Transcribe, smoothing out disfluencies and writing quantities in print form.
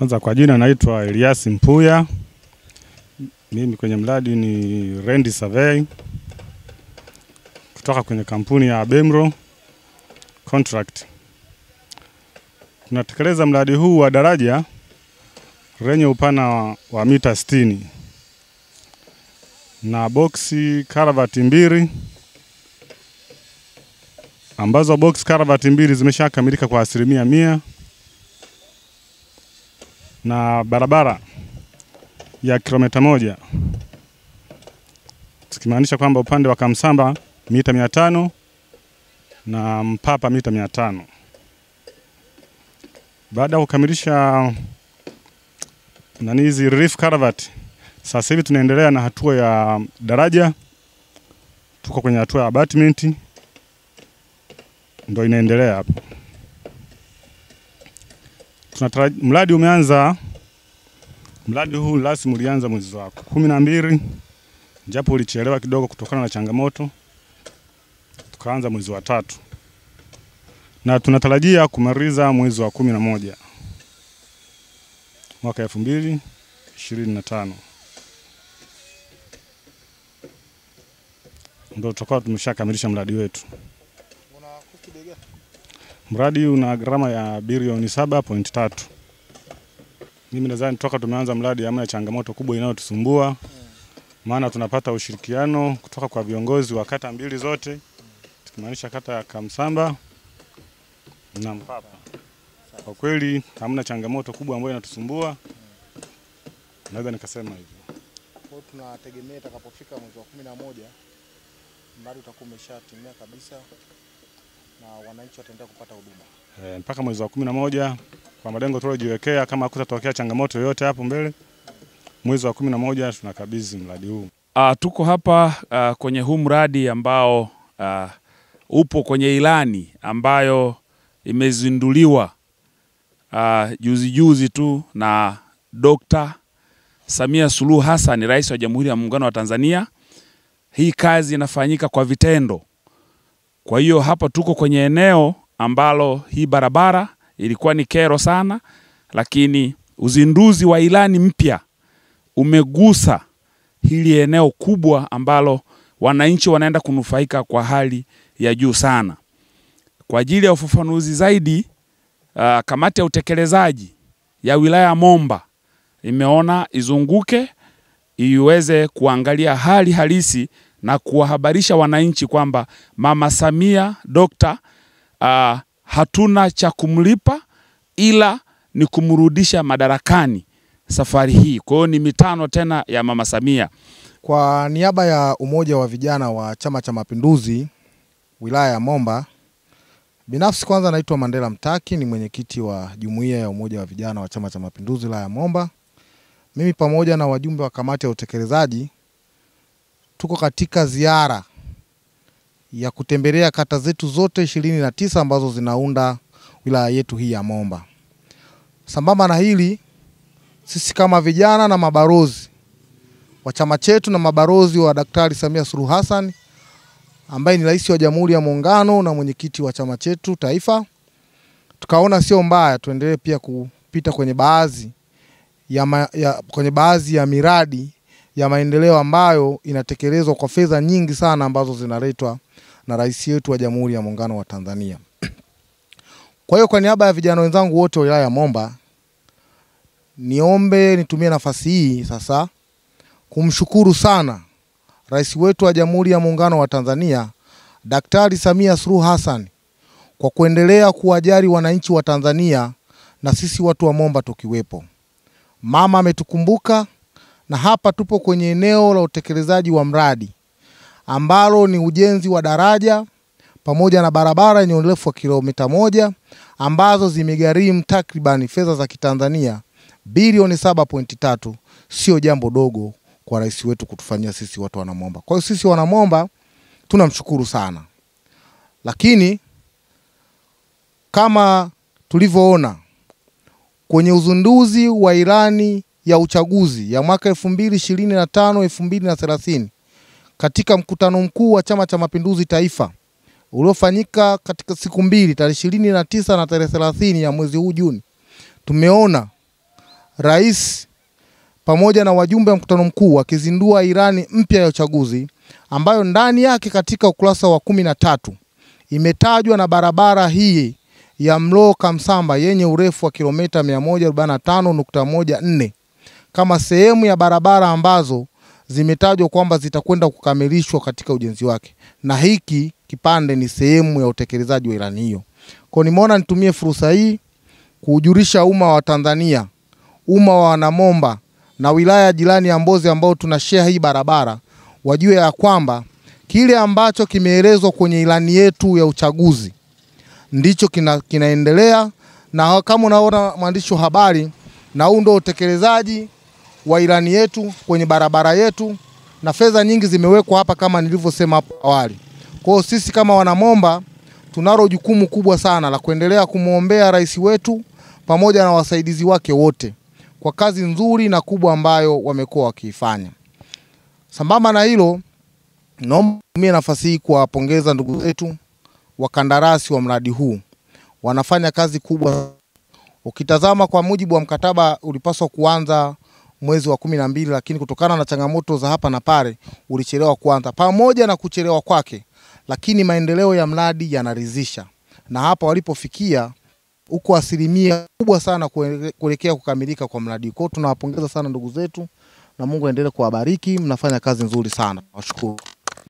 Kwanza kwa jina naitwa Elias Mpuya. Mimi kwenye mradi ni Rend Survey kutoka kwenye kampuni ya Bemro Contract. Tunatekeleza mradi huu wa daraja lenye upana wa mita 60 na boxi karavati 2 ambazo box karavati 2 zimeshakamilika kwa 100%, na barabara ya kilomita 1, tukimaanisha kwamba upande wa Kamsamba mita 500 na Mpapa mita 500. Baada ya kukamilisha hizi relief karavati, sasa hivi tunaendelea na hatua ya daraja. Tuko kwenye hatua ya abutment, ndio inaendelea hapo. Mradi umeanza, mradi huu rasmi ulianza mwezi wa 12, japo ulichelewa kidogo kutokana na changamoto. Tukaanza mwezi wa 3 na tunatarajia kumaliza mwezi wa 11 mwaka 2025. Ndio tutakuwa tumeshakamilisha mradi wetu. Mradi una gharama ya bilioni 7.3. Mimi nadhani toka tumeanza mradi hamna changamoto kubwa inayotusumbua. Maana tunapata ushirikiano kutoka kwa viongozi wa kata mbili zote, tukimaanisha kata ya Kamsamba na Mpapa. Kwa kweli hamna changamoto kubwa ambayo inatusumbua. Naweza nikasema hivyo. Kwa hiyo tunategemea itakapofika mwezi wa 11 mradi utakuwa umeshatimia kabisa na wananchi wataendelea kupata huduma. Mpaka mwezi wa 11 kwa malengo tuliojiwekea, kama hakutatokea changamoto yoyote hapo mbele, mwezi wa 11 tunakabidhi mradi huu. Tuko hapa kwenye huu mradi ambao upo kwenye ilani ambayo imezinduliwa juzi tu na Dr. Samia Suluhu Hassan, Rais wa Jamhuri ya Muungano wa Tanzania. Hii kazi inafanyika kwa vitendo. Kwa hiyo hapa tuko kwenye eneo ambalo hii barabara ilikuwa ni kero sana, lakini uzinduzi wa ilani mpya umegusa hili eneo kubwa ambalo wananchi wanaenda kunufaika kwa hali ya juu sana. Kwa ajili ya ufafanuzi zaidi, kamati ya utekelezaji ya wilaya ya Momba imeona izunguke iweze kuangalia hali halisi na kuwahabarisha wananchi kwamba Mama Samia Dokta hatuna cha kumlipa ila ni kumrudisha madarakani safari hii. Kwa hiyo ni mitano tena ya Mama Samia. Kwa niaba ya umoja wa vijana wa Chama cha Mapinduzi wilaya ya Momba, binafsi kwanza naitwa Mandela Mtaki, ni mwenyekiti wa jumuiya ya umoja wa vijana wa Chama cha Mapinduzi wilaya ya Momba. Mimi pamoja na wajumbe wa kamati ya utekelezaji tuko katika ziara ya kutembelea kata zetu zote 29 ambazo zinaunda wilaya yetu hii ya Momba. Sambamba na hili, sisi kama vijana na mabarozi wa chama chetu na mabarozi wa Daktari Samia Suluhu Hassan ambaye ni Rais wa Jamhuri ya Muungano na mwenyekiti wa chama chetu taifa, tukaona sio mbaya tuendelee pia kupita kwenye baadhi ya miradi ya maendeleo ambayo inatekelezwa kwa fedha nyingi sana ambazo zinaletwa na rais wetu wa Jamhuri ya Muungano wa Tanzania. Kwa hiyo kwa niaba ya vijana wenzangu wote wa wilaya ya Momba, nitumie nafasi hii sasa kumshukuru sana rais wetu wa Jamhuri ya Muungano wa Tanzania Daktari Samia Suluhu Hassan kwa kuendelea kuwajali wananchi wa Tanzania na sisi watu wa Momba tukiwepo. Mama ametukumbuka na hapa tupo kwenye eneo la utekelezaji wa mradi ambalo ni ujenzi wa daraja pamoja na barabara yenye urefu wa kilomita 1 ambazo zimegharimu takriban fedha za Kitanzania bilioni 7.3. Sio jambo dogo kwa rais wetu kutufanyia sisi watu wa Momba. Kwa hiyo sisi wana Momba tunamshukuru sana. Lakini kama tulivyoona kwenye uzinduzi wa ilani ya uchaguzi ya mwaka 2025-2030 katika mkutano mkuu wa Chama cha Mapinduzi Taifa uliofanyika katika siku mbili, tarehe 29 na tarehe 30 ya mwezi huu Juni, tumeona Rais pamoja na wajumbe wa mkutano mkuu wakizindua ilani mpya ya uchaguzi ambayo ndani yake katika ukurasa wa 13 imetajwa na barabara hii ya Mlowo Kamsamba yenye urefu wa kilomita 145.14 kama sehemu ya barabara ambazo zimetajwa kwamba zitakwenda kukamilishwa katika ujenzi wake, na hiki kipande ni sehemu ya utekelezaji wa ilani hiyo. Kwa nimeona nitumie fursa hii kuujulisha umma wa Tanzania, umma wa Wanamomba na wilaya jirani ya Mbozi ambao tunashare hii barabara, wajue ya kwamba kile ambacho kimeelezwa kwenye ilani yetu ya uchaguzi ndicho kinaendelea, na kama unaona mwandishi wa habari, na huu ndio utekelezaji wa ilani yetu kwenye barabara yetu, na fedha nyingi zimewekwa hapa kama nilivyosema hapo awali. Kwa hiyo sisi kama Wanamomba tunalo jukumu kubwa sana la kuendelea kumuombea rais wetu pamoja na wasaidizi wake wote kwa kazi nzuri na kubwa ambayo wamekuwa wakiifanya. Sambamba na hilo, naomba nitumie nafasi hii kuwapongeza ndugu zetu wakandarasi wa mradi huu. Wanafanya kazi kubwa. Ukitazama kwa mujibu wa mkataba ulipaswa kuanza mwezi wa 12, lakini kutokana na changamoto za hapa na pale ulichelewa kuanza. Pamoja na kuchelewa kwake, lakini maendeleo ya mradi yanaridhisha. Na hapa walipofikia uko asilimia kubwa sana kuelekea kukamilika kwa mradi. Kwa hiyo tunawapongeza sana ndugu zetu, na Mungu aendelee kuwabariki, mnafanya kazi nzuri sana. Washukuru.